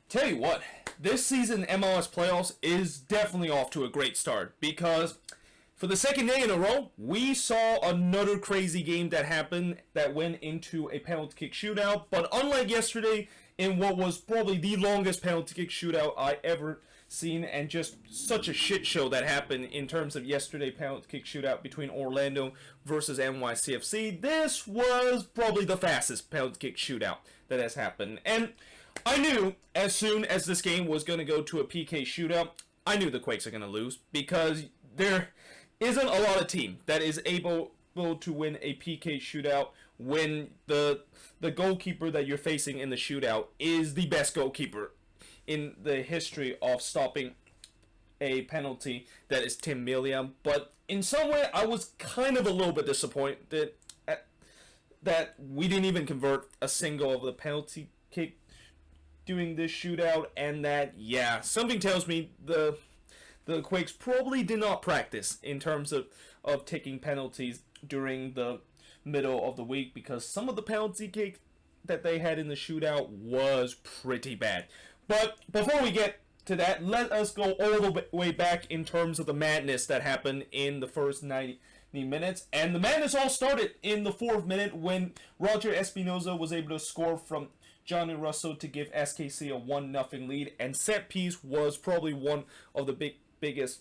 Tell you what, this season MLS playoffs is definitely off to a great start because for the second day in a row, we saw another crazy game that happened that went into a penalty kick shootout. But unlike yesterday, in what was probably the longest penalty kick shootout I ever seen, and just such a shit show that happened in terms of yesterday penalty kick shootout between Orlando versus NYCFC, this was probably the fastest penalty kick shootout that has happened. And I knew as soon as this game was going to go to a PK shootout, I knew the Quakes are going to lose because there isn't a lot of team that is able to win a PK shootout when the goalkeeper that you're facing in the shootout is the best goalkeeper in the history of stopping a penalty, that is Tim Milliam. But in some way, I was kind of a little bit disappointed that we didn't even convert a single of the penalty kick doing this shootout, and that, yeah, something tells me the Quakes probably did not practice in terms of taking penalties during the middle of the week, because some of the penalty kick that they had in the shootout was pretty bad. But before we get to that, let us go all the way back in terms of the madness that happened in the first 90 minutes. And the madness all started in the 4th minute when Roger Espinoza was able to score from Johnny Russo to give SKC a 1-0 lead, and set piece was probably one of the biggest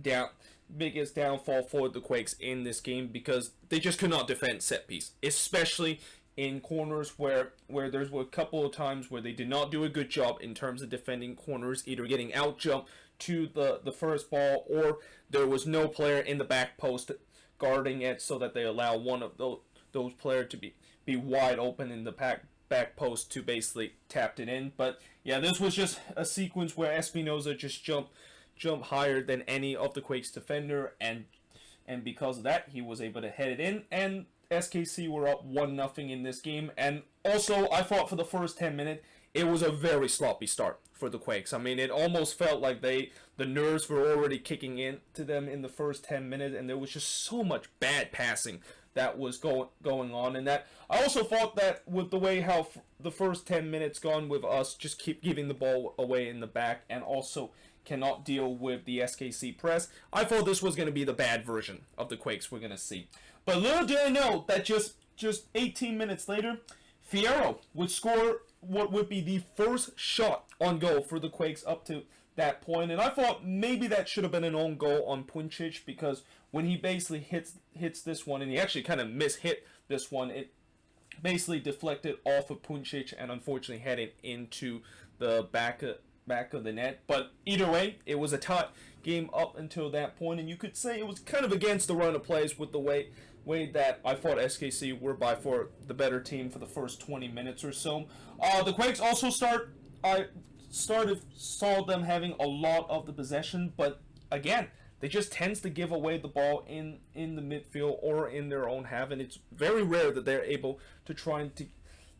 downfall for the Quakes in this game, because they just could not defend set piece, especially in corners where there's a couple of times where they did not do a good job in terms of defending corners, either getting out jumped to the first ball, or there was no player in the back post guarding it, so that they allow one of those players to be wide open in the back post to basically tapped it in. But yeah, this was just a sequence where Espinoza just jumped higher than any of the Quakes defender, and because of that, he was able to head it in, and SKC were up 1-0 in this game. And also, I thought for the first 10 minutes, it was a very sloppy start for the Quakes. I mean, it almost felt like the nerves were already kicking in to them in the first 10 minutes, and there was just so much bad passing that was going on. And that I also thought that with the way how the first 10 minutes gone with us just keep giving the ball away in the back, and also cannot deal with the SKC press, I thought this was going to be the bad version of the Quakes we're going to see. But little did I know that just 18 minutes later, Fierro would score what would be the first shot on goal for the Quakes up to that point. And I thought maybe that should have been an own goal on Puncic, because when he basically hits this one, and he actually kind of mishit this one, it basically deflected off of Puncic and unfortunately headed into the back of the net. But either way, it was a tight game up until that point, and you could say it was kind of against the run of plays with the way that I thought SKC were by far the better team for the first 20 minutes or so. The Quakes also saw them having a lot of the possession, but again, they just tends to give away the ball in the midfield or in their own half, and it's very rare that they're able to try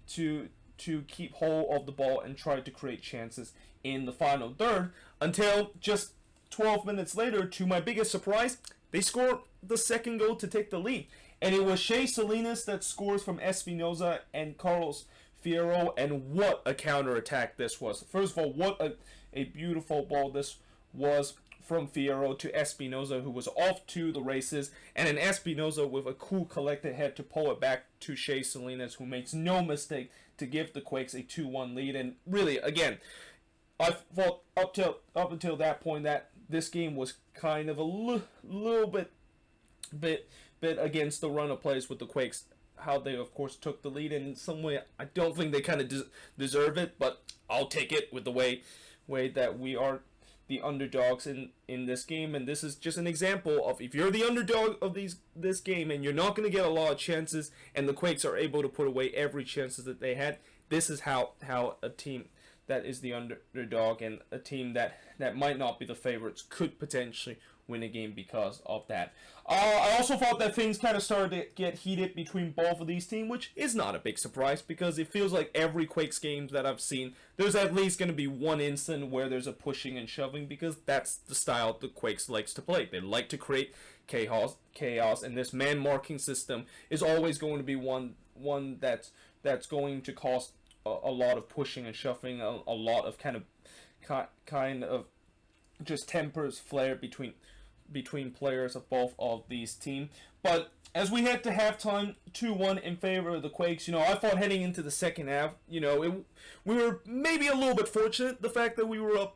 to keep hold of the ball and try to create chances in the final third, until just 12 minutes later, to my biggest surprise, they scored the second goal to take the lead. And it was Shea Salinas that scores from Espinoza and Carlos Fierro, and what a counterattack this was. First of all, what a beautiful ball this was from Fierro to Espinoza, who was off to the races, and an Espinoza with a cool collected head to pull it back to Shea Salinas, who makes no mistake to give the Quakes a 2-1 lead. And really, again, I thought up until that point that this game was kind of a little bit against the run of plays with the Quakes, how they of course took the lead, and in some way I don't think they kind of deserve it, but I'll take it with the way that we are the underdogs in this game. And this is just an example of, if you're the underdog of this game and you're not going to get a lot of chances, and the Quakes are able to put away every chances that they had, this is how a team that is the underdog, and a team that might not be the favorites, could potentially win a game because of that. I also thought that things kind of started to get heated between both of these teams, which is not a big surprise, because it feels like every Quakes game that I've seen, there's at least going to be one instant where there's a pushing and shoving, because that's the style the Quakes likes to play. They like to create chaos, and this man marking system is always going to be one that's going to cost a lot of pushing and shoving, a lot of kind of just tempers flare between players of both of these teams. But as we head to halftime, 2-1 in favor of the Quakes, I thought heading into the second half, we were maybe a little bit fortunate, the fact that we were up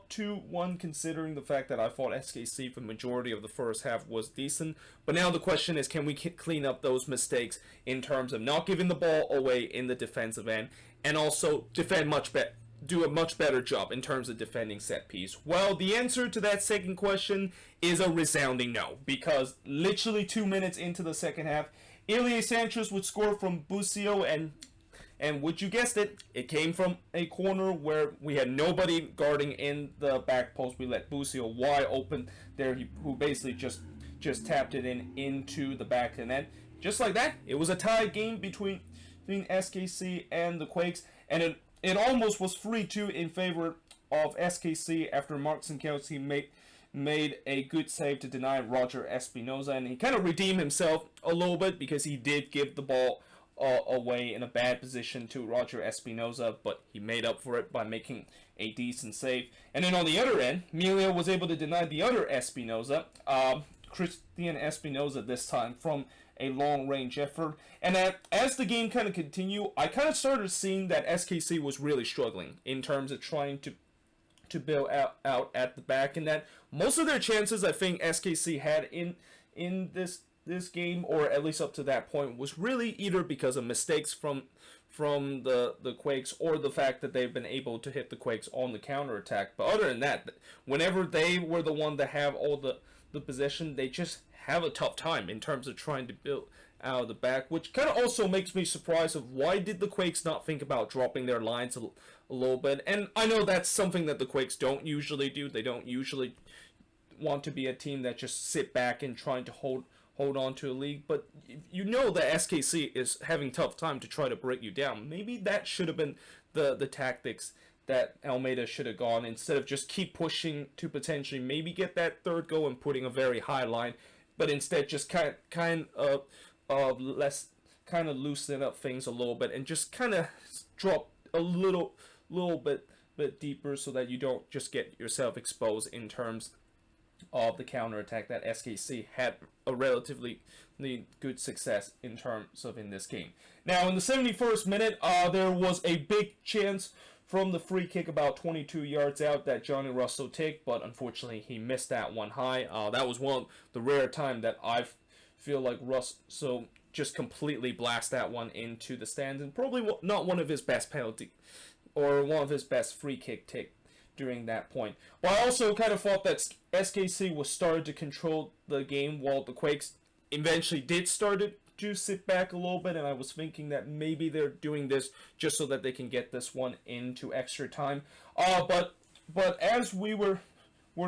2-1, considering the fact that I thought SKC for the majority of the first half was decent. But now the question is, can we clean up those mistakes in terms of not giving the ball away in the defensive end, and also defend do a much better job in terms of defending set piece? Well, the answer to that second question is a resounding no, because literally 2 minutes into the second half, Ilie Sanchez would score from Busio, and would you guessed it, it came from a corner where we had nobody guarding in the back post. We let Busio wide open there, who basically just tapped it into the back of the net. Just like that, it was a tie game between SKC and the Quakes, and it almost was 3-2 in favor of SKC after Mark Sinkowski made a good save to deny Roger Espinoza, and he kind of redeemed himself a little bit because he did give the ball away in a bad position to Roger Espinoza, but he made up for it by making a decent save. And then on the other end, Melia was able to deny the other Espinoza, Christian Espinoza this time, from a long-range effort. And as the game kind of continued, I kind of started seeing that SKC was really struggling in terms of trying to build out at the back, and that most of their chances I think SKC had in this game, or at least up to that point, was really either because of mistakes from the Quakes, or the fact that they've been able to hit the Quakes on the counterattack. But other than that, whenever they were the one to have all the possession, they just have a tough time in terms of trying to build out of the back, which kind of also makes me surprised of why did the Quakes not think about dropping their lines a little bit. And I know that's something that the Quakes don't usually do. They don't usually want to be a team that just sit back and trying to hold on to a lead, but you know that SKC is having tough time to try to break you down. Maybe that should have been the tactics that Almeida should have gone, instead of just keep pushing to potentially maybe get that third goal and putting a very high line, but instead just kind of loosen up things a little bit and just kind of drop a little bit deeper, so that you don't just get yourself exposed in terms of the counterattack that SKC had a relatively good success in terms of in this game. Now, in the 71st minute, there was a big chance from the free kick about 22 yards out that Johnny Russell took, but unfortunately he missed that one high. That was one of the rare time that I feel like Russell just completely blast that one into the stands, and probably not one of his best penalty or one of his best free kick take during that point. But I also kind of thought that SKC was started to control the game, while the Quakes eventually did started to sit back a little bit, and I was thinking that maybe they're doing this just so that they can get this one into extra time. But as we were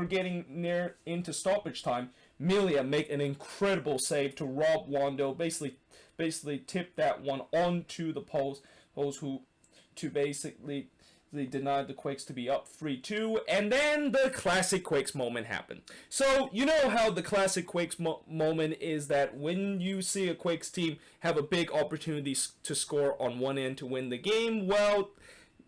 getting near into stoppage time, Melia make an incredible save to rob Wando, basically tip that one onto the post who to basically they denied the Quakes to be up 3-2, and then the classic Quakes moment happened. So, you know how the classic Quakes moment is that when you see a Quakes team have a big opportunity to score on one end to win the game, well,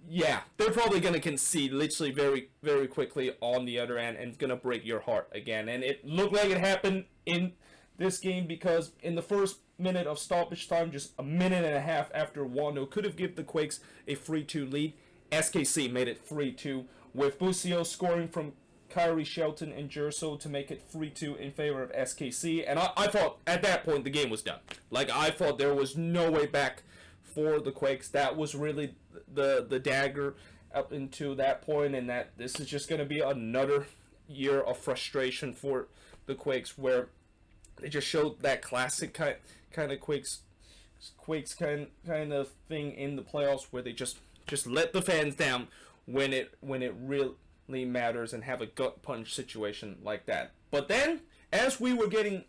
yeah, they're probably going to concede literally very, very quickly on the other end, and it's going to break your heart again. And it looked like it happened in this game, because in the first minute of stoppage time, just a minute and a half after Wando could have given the Quakes a 3-2 lead, SKC made it 3-2, with Busio scoring from Kyrie Shelton and Jerso to make it 3-2 in favor of SKC. And I thought at that point the game was done. Like, I thought there was no way back for the Quakes. That was really the dagger up into that point, and that this is just going to be another year of frustration for the Quakes, where they just showed that classic kind of Quakes kind of thing in the playoffs, where they just let the fans down when it really matters, and have a gut punch situation like that. But then, as we were getting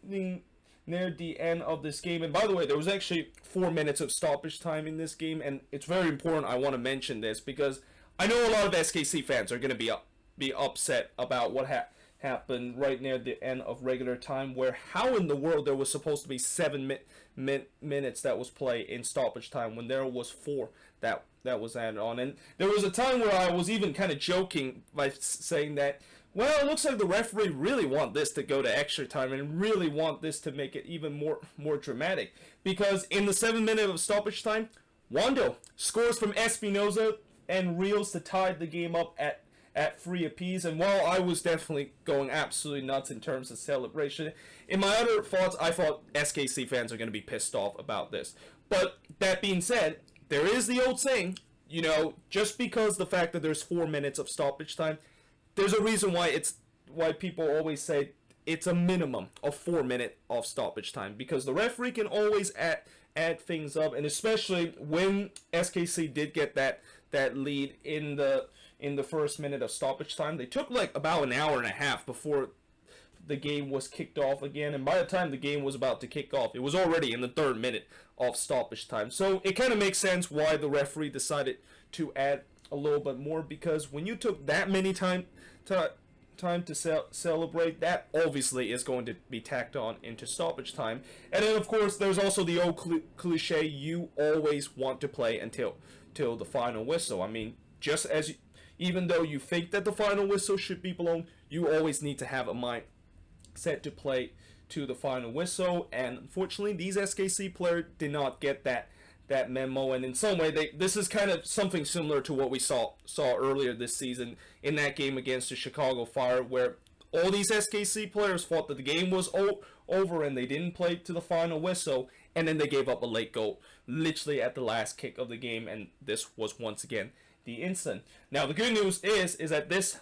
near the end of this game, and by the way, there was actually 4 minutes of stoppage time in this game, and it's very important I want to mention this, because I know a lot of SKC fans are going to be upset about what happened right near the end of regular time, where how in the world there was supposed to be 7 minutes that was played in stoppage time when there was 4 that was added on. And there was a time where I was even kind of joking by saying that, well, it looks like the referee really want this to go to extra time and really want this to make it even more dramatic. Because in the 7 minute of stoppage time, Wando scores from Espinoza and reels to tie the game up at 3 apiece. And while I was definitely going absolutely nuts in terms of celebration, in my other thoughts, I thought SKC fans are going to be pissed off about this. But that being said, there is the old saying, you know, just because the fact that there's 4 minutes of stoppage time, there's a reason why people always say it's a minimum of 4 minutes of stoppage time, because the referee can always add things up. And especially when SKC did get that lead in the first minute of stoppage time, they took like about an hour and a half before the game was kicked off again, and by the time the game was about to kick off, it was already in the 3rd minute of stoppage time. So it kind of makes sense why the referee decided to add a little bit more, because when you took that many time to celebrate, that obviously is going to be tacked on into stoppage time. And then of course there's also the old cliche, you always want to play until the final whistle. I mean, just as even though you think that the final whistle should be blown, you always need to have a mind set to play to the final whistle. And unfortunately, these SKC players did not get that memo, and in some way this is kind of something similar to what we saw earlier this season in that game against the Chicago Fire, where all these SKC players thought that the game was over and they didn't play to the final whistle, and then they gave up a late goal literally at the last kick of the game, and this was once again the instant. Now the good news is that this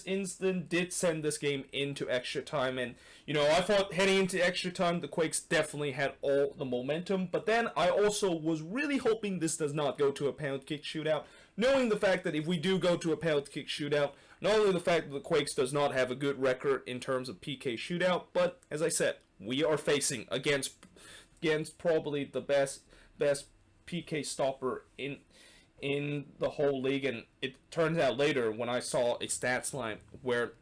instant did send this game into extra time, and you know, I thought heading into extra time the Quakes definitely had all the momentum, but then I also was really hoping this does not go to a penalty kick shootout, knowing the fact that if we do go to a penalty kick shootout, not only the fact that the Quakes does not have a good record in terms of PK shootout, but as I said, we are facing against probably the best PK stopper in the whole league. And it turns out later when I saw a stats line where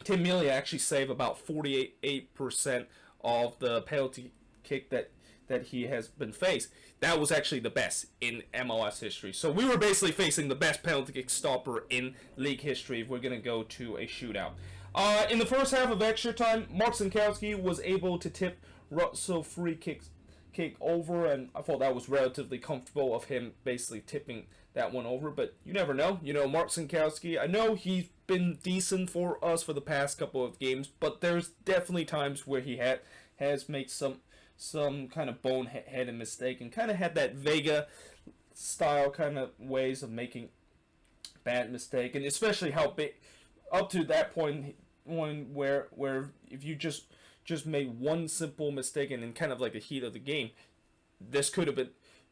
Tim Melia actually saved about 48% of the penalty kick that he has been faced. That was actually the best in MLS history. So we were basically facing the best penalty kick stopper in league history if we're going to go to a shootout. In the first half of extra time, Mark Sinkowski was able to tip Russell free kick over, and I thought that was relatively comfortable of him basically tipping that one over. But you never know. You know, Mark Sinkowski, I know he's been decent for us for the past couple of games, but there's definitely times where he has made some kind of boneheaded mistake and kind of had that Vega style kind of ways of making bad mistake, and especially how big up to that point where if you just made one simple mistake and in kind of like the heat of the game, this could have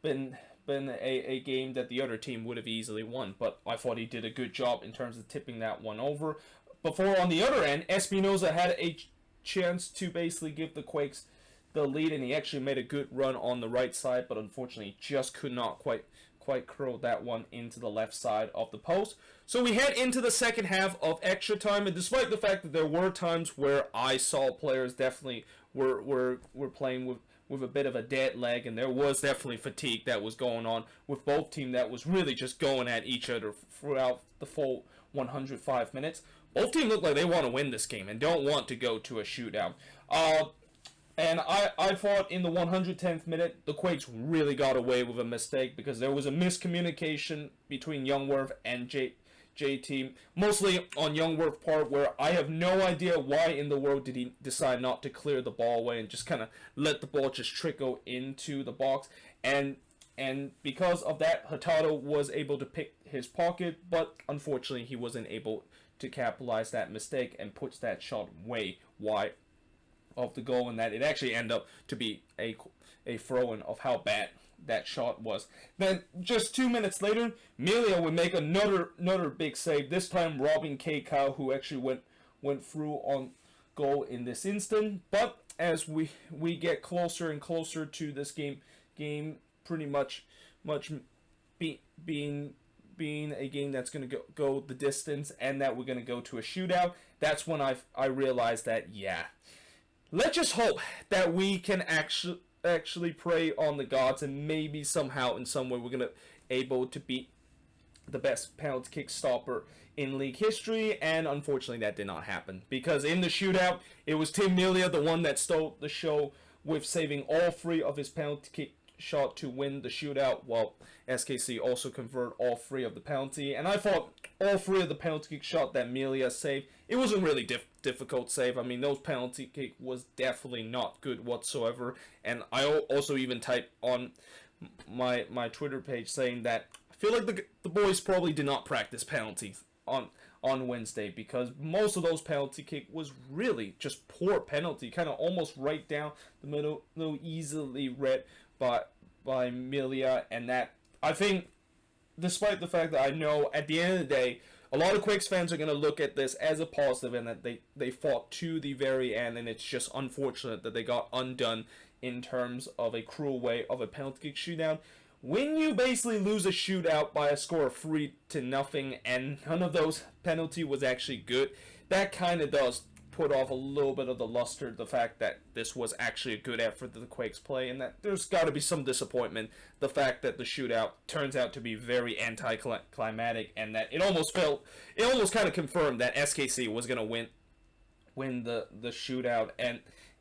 been a game that the other team would have easily won. But I thought he did a good job in terms of tipping that one over. Before on the other end, Espinoza had a chance to basically give the Quakes the lead, and he actually made a good run on the right side, but unfortunately just could not quite curl that one into the left side of the post. So we head into the second half of extra time, and despite the fact that there were times where I saw players definitely were playing with a bit of a dead leg, and there was definitely fatigue that was going on with both teams that was really just going at each other throughout the full 105 minutes. Both teams look like they want to win this game and don't want to go to a shootout. And I thought in the 110th minute, the Quakes really got away with a mistake because there was a miscommunication between Youngworth and JT, mostly on Youngworth's part, where I have no idea why in the world did he decide not to clear the ball away and just kind of let the ball just trickle into the box. And because of that, Hurtado was able to pick his pocket, but unfortunately he wasn't able to capitalize that mistake and puts that shot way wide of the goal, and that it actually ended up to be a throw-in of how bad that shot was. Then just 2 minutes later, Melia would make another big save, this time robbing K. Kyle, who actually went through on goal in this instant. But as we get closer and closer to this game pretty much being a game that's going to go the distance and that we're going to go to a shootout, that's when I realized that, yeah, let's just hope that we can actually pray on the gods, and maybe somehow in some way we're going to able to beat the best penalty kick stopper in league history, and unfortunately that did not happen, because in the shootout it was Tim Melia, the one that stole the show with saving all 3 of his penalty kick shot to win the shootout, while SKC also converted all 3 of the penalty. And I thought all 3 of the penalty kick shot that Melia saved, it wasn't really difficult save. I mean, those penalty kick was definitely not good whatsoever, and I also even typed on my Twitter page saying that I feel like the boys probably did not practice penalties on Wednesday, because most of those penalty kick was really just poor penalty, kind of almost right down the middle, easily read by Melia. And that, I think, despite the fact that I know at the end of the day a lot of Quakes fans are going to look at this as a positive, and that they fought to the very end, and it's just unfortunate that they got undone in terms of a cruel way of a penalty kick shootout. When you basically lose a shootout by a score of 3-0, and none of those penalty was actually good, that kind of does put off a little bit of the luster, the fact that this was actually a good effort that the Quakes play, and that there's got to be some disappointment, the fact that the shootout turns out to be very anti-climatic, and that it almost kind of confirmed that SKC was going to win the shootout,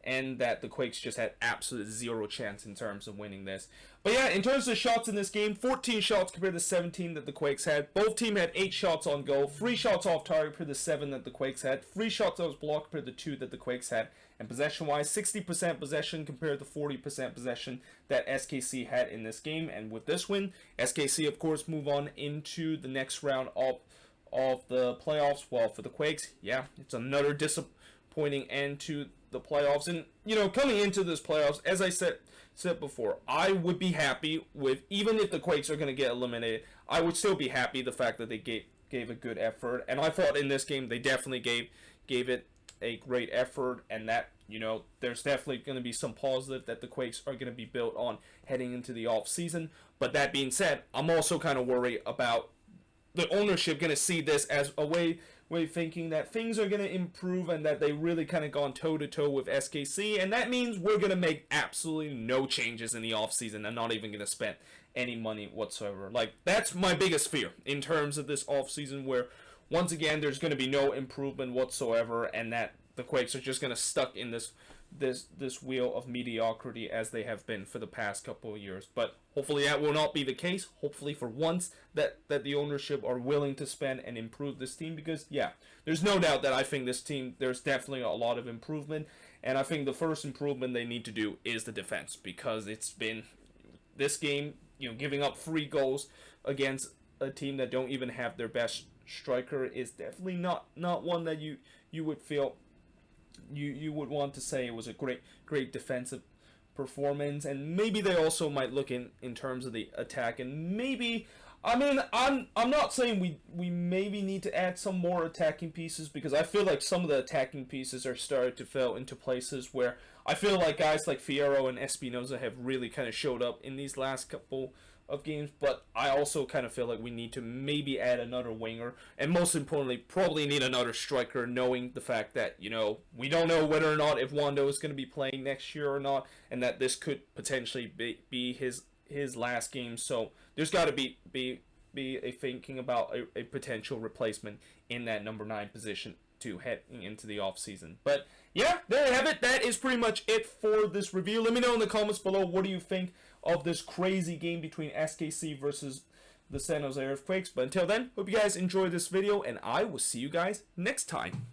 and that the Quakes just had absolute zero chance in terms of winning this. But yeah, in terms of shots in this game, 14 shots compared to 17 that the Quakes had. Both teams had 8 shots on goal, 3 shots off target compared to 7 that the Quakes had, 3 shots that was blocked compared to 2 that the Quakes had. And possession-wise, 60% possession compared to 40% possession that SKC had in this game. And with this win, SKC, of course, move on into the next round of the playoffs. Well, for the Quakes, yeah, it's another disappointing end to the playoffs. And, you know, coming into this playoffs, as I said before, I would be happy with, even if the Quakes are going to get eliminated, I would still be happy the fact that they gave a good effort. And I thought in this game they definitely gave it a great effort, and that, you know, there's definitely going to be some positive that the Quakes are going to be built on heading into the off season. But that being said, I'm also kind of worried about the ownership going to see this as a way thinking that things are going to improve, and that they really kind of gone toe-to-toe with SKC, and that means we're going to make absolutely no changes in the offseason and not even going to spend any money whatsoever. Like, that's my biggest fear in terms of this offseason, where once again there's going to be no improvement whatsoever, and that the Quakes are just going to stuck in this wheel of mediocrity as they have been for the past couple of years. But hopefully that will not be the case. Hopefully for once that the ownership are willing to spend and improve this team, because yeah, there's no doubt that I think this team, there's definitely a lot of improvement, and I think the first improvement they need to do is the defense, because it's been this game, you know, giving up 3 goals against a team that don't even have their best striker is definitely not one that you would feel you would want to say it was a great defensive performance. And maybe they also might look in terms of the attack, and maybe, I mean, I'm not saying we maybe need to add some more attacking pieces, because I feel like some of the attacking pieces are starting to fall into places where I feel like guys like Fierro and Espinoza have really kind of showed up in these last couple of games. But I also kind of feel like we need to maybe add another winger, and most importantly probably need another striker, knowing the fact that, you know, we don't know whether or not if Wando is going to be playing next year or not, and that this could potentially be his last game. So there's got to be a thinking about a potential replacement in that number 9 position to heading into the off season. But yeah, there you have it. That is pretty much it for this review. Let me know in the comments below, what do you think of this crazy game between SKC versus the San Jose Earthquakes. But until then, hope you guys enjoyed this video, and I will see you guys next time.